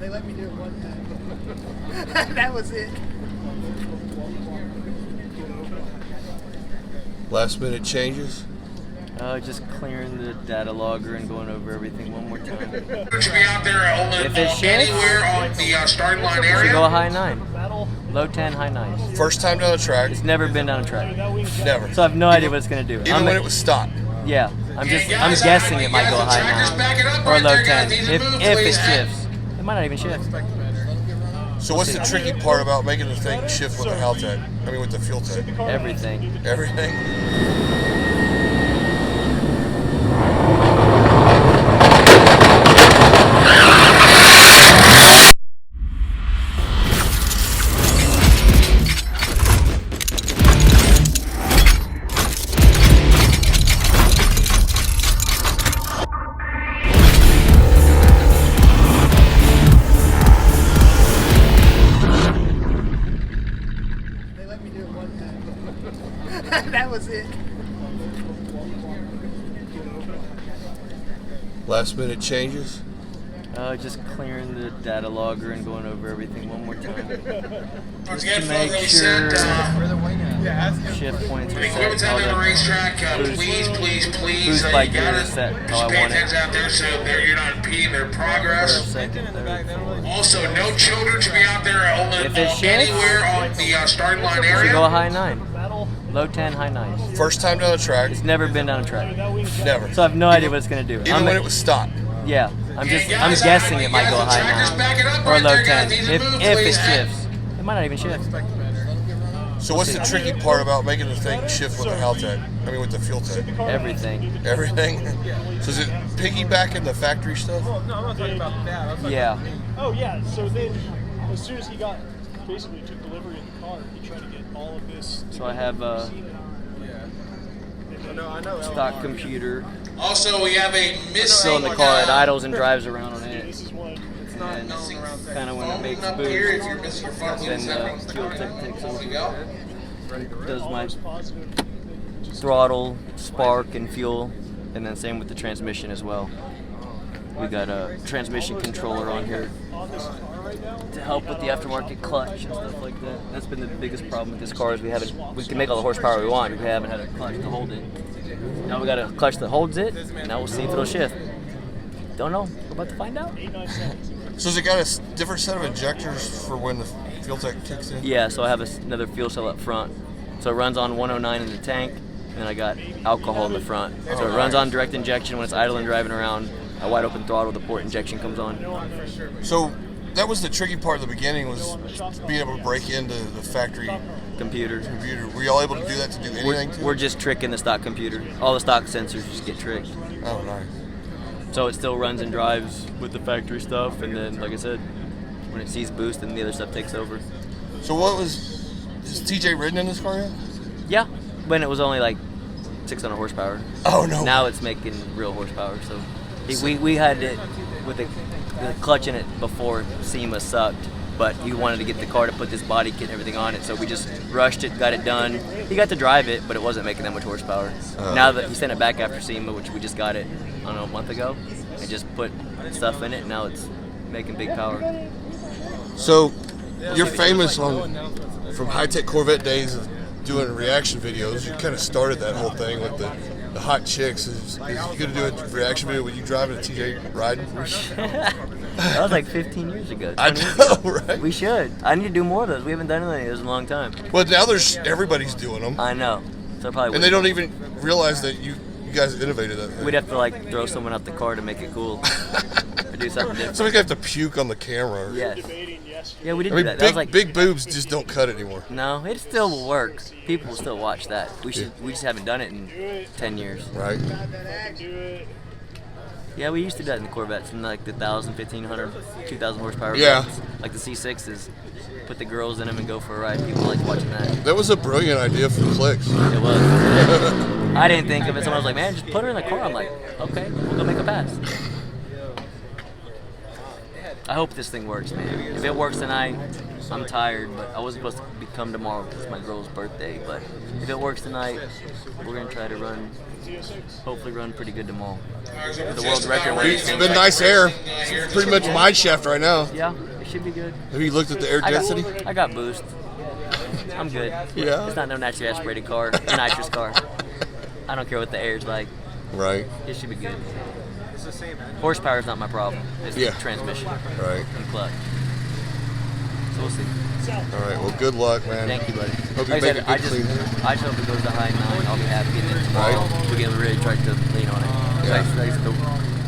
They let me do it one time. That was it. Last minute changes? Just clearing the data logger and going over everything one more time. Should be out there If it shifts, anywhere on the starting line area. should go a high 9. Low 10, high 9s. First time down the track? It's never been down a track. Never. So I have no idea what it's going to do. Even when it was stopped? Yeah. I'm guessing it might go a high 9 or a low 10. If it shifts. It might not even shift. So what's the tricky part about making the thing shift with the health tech? I mean with the fuel tech? Everything. Everything? That was it. Last minute changes? Just clearing the data logger and going over everything one more time. Once Just again, to make folks, sure set, shift points are the equipment's set. out All there on the the racetrack. boost Please, by you gear gotta is set how just I pay want it. attention out there so you're not impeding their First, progress. second, third, fourth. Also, no children should be out there If it shifts, anywhere on the starting line should area. go a high 9. Low 10, high 9s. First time down the track? It's never been down a track. Never. So I have no idea what it's going to do. Even when it was stopped? Yeah. I'm guessing it might go a high 9 or a low 10. If it shifts. It might not even shift. So what's the tricky part about making the thing shift with the health tech? I mean with the fuel tech? Everything. Everything? So is it piggybacking the factory stuff? No, I'm not talking about that. Yeah. Oh yeah. So then, as soon as he basically took delivery of the car, he tried to get all of this. So I have a stock computer. Also, we have a Still in missing. the car. It idles and drives around on it. This is one. It's not And known around kind of when it makes up here, if boost, you're missing your front wheel then settings, the fuel tech takes there we over. go. Does my Positive. throttle, spark, and fuel, and then same with the transmission as well. We got a transmission controller on here On this car right now. to help with the aftermarket clutch and stuff like that. That's been the biggest problem with this car is we can make all the horsepower we want. We haven't had a clutch to hold it. Now we got a clutch that holds it. Now we'll see if it'll shift. Don't know. We're about to find out. 897. So has it got a different set of injectors for when the fuel tech kicks in? Yeah, so I have another fuel cell up front. So it runs on 109 in the tank, and then I got alcohol in the front. So it runs on direct injection when it's idle and driving around. A wide open throttle, the port injection comes on. So that was the tricky part at the beginning, was being able to break into the factory Computer. computer. Were y'all able to do that to do anything to it? We're just tricking the stock computer. All the stock sensors just get tricked. Oh, nice. So it still runs and drives with the factory stuff, and then, like I said, when it sees boost, then the other stuff takes over. So is TJ ridden in this car yet? Yeah, when it was only like 600 horsepower. Oh, no. Now it's making real horsepower. So we had it with the clutch in it before SEMA sucked, but you wanted to get the car to put this body kit and everything on it, so we just rushed it, got it done. He got to drive it, but it wasn't making that much horsepower. Now that he sent it back after SEMA, which we just got it, I don't know, a month ago, and just put stuff in it, and now it's making big power. So you're famous from high-tech Corvette days of doing reaction videos. You kind of started that whole thing with the hot chicks. Is you going to do a reaction video with you driving a TJ riding? That was like 15 years ago. I 20 years know, ago. right? We should. I need to do more of those. We haven't done any of those in a long time. Well, now everybody's doing them, I know. So I probably and they don't even realize that you guys innovated that thing. We'd have to like throw someone out the car to make it cool. Or do something different. Somebody's gonna have to puke on the camera. Yes. Debating yesterday. Yeah, we did I mean, do that. That was like big boobs just don't cut anymore. no, it still will work. People will still watch that. We just haven't done it in 10 years. Right. Do it. Yeah, we used to do that in the Corvettes in like the 1,000, 1,500, 2,000 horsepower. Yeah. Guns. Like the C6s. Put the girls in them and go for a ride. People like watching that. That was a brilliant idea for clicks. It was. I didn't think of it. Someone was like, man, just put her in the car. I'm like, okay, we'll go make a pass. I hope this thing works, man. If it works tonight, I'm tired, but I wasn't supposed to come tomorrow because it's my girl's birthday. But if it works tonight, we're gonna try to run, hopefully run pretty good tomorrow. The world record. It's been nice air. It's pretty much mine shaft right now. Yeah, it should be good. Have you looked at the air density? I got boost. I'm good. Yeah. It's not no naturally aspirated car, a nitrous car. I don't care what the air's like. Right. It should be good. Horsepower is not my problem. It's the transmission. Right. And clutch. So we'll see. All right. Well, good luck, man. Thank you, buddy. Hope you Like make I a said, good clean. I just hope it goes to high 9. I'll be happy. And then tomorrow we can really try to lean on it. Yeah.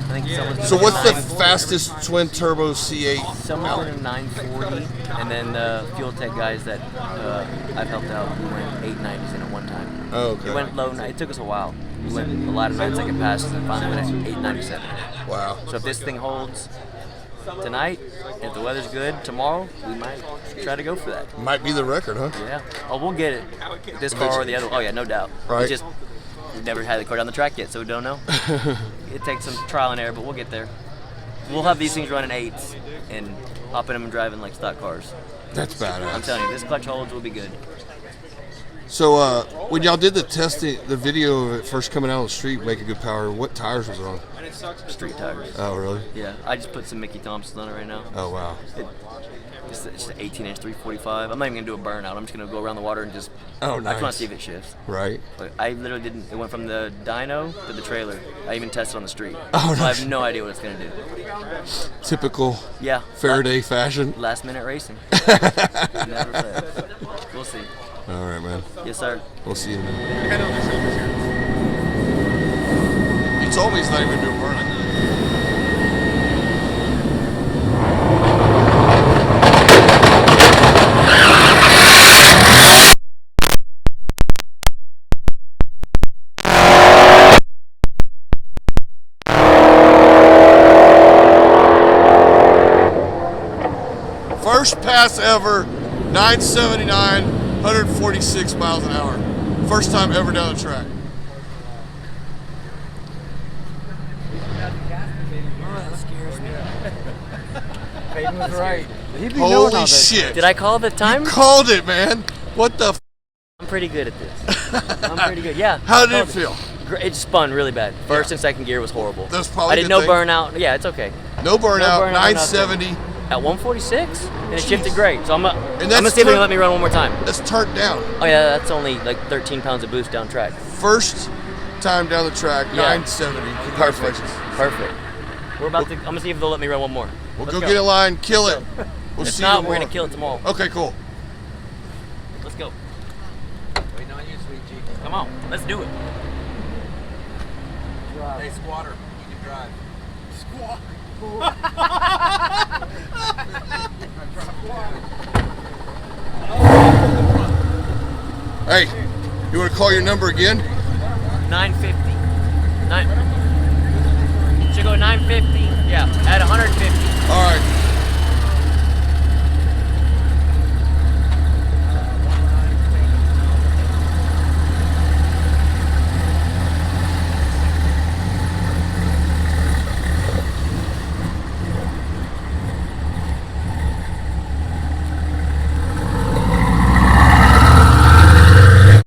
I think someone's So what's the 940. fastest twin turbo C8? Someone in 940, and then the fuel tech guys that I've helped out, we went 890s in it one time. Oh, okay. It went low. It took us a while. We went a lot of 9-second passes and finally went at 897. Wow. So if this thing holds tonight, if the weather's good tomorrow, we might try to go for that. Might be the record, huh? Yeah. Oh, we'll get it. This car or the other. Oh yeah, no doubt. Right. It's just we've never had the car down the track yet, so we don't know. It takes some trial and error, but we'll get there. We'll have these things running 8s and hopping them and driving like stock cars. That's badass. I'm telling you, this clutch holds will be good. So when y'all did the testing, the video of it first coming out on the street, making good power, what tires was it on? Street tires. Oh, really? Yeah, I just put some Mickey Thompsons on it right now. Oh, wow. It's just an 18-inch 345. I'm not even gonna do a burnout. I'm just gonna go around the water and just. Oh, I just want nice. to see if it shifts. Right. But I literally didn't. It went from the dyno to the trailer. I even tested on the street. Oh, so I nice. have no idea what it's gonna do. Typical Yeah. Faraday fashion. Last minute racing. Never fails. We'll see. All right, man. Yes, sir. We'll see you in a minute. He told me he's not even doing burnout. First pass ever, 979, 146 miles an hour. First time ever down the track. That scares me. Peyton was right. Holy shit. Did I call the time? Called it, man. What the f? I'm pretty good at this. I'm pretty good. Yeah. How did I it called feel? It spun really bad. First and second gear was horrible. That's probably I a did good no thing. burnout. Yeah, it's okay. No burnout, burnout, 970. At 146, and it shifted great. So I'm gonna see if that's they let me run one more time. That's turned down. Oh yeah, that's only like 13 pounds of boost down track. First time down the track, Yeah. 970. Congratulations. Perfect. We're about to. I'm gonna see if they'll let me run one more. We'll Let's go get in line, kill it. We'll If see not, you we're tomorrow. gonna kill it tomorrow. Okay, cool. Let's go. Waiting on you, sweet G. Come on, let's do it. Hey, squatter, you can drive. Hey, you want to call your number again? 950. Should go 950. Yeah, at 150. All right.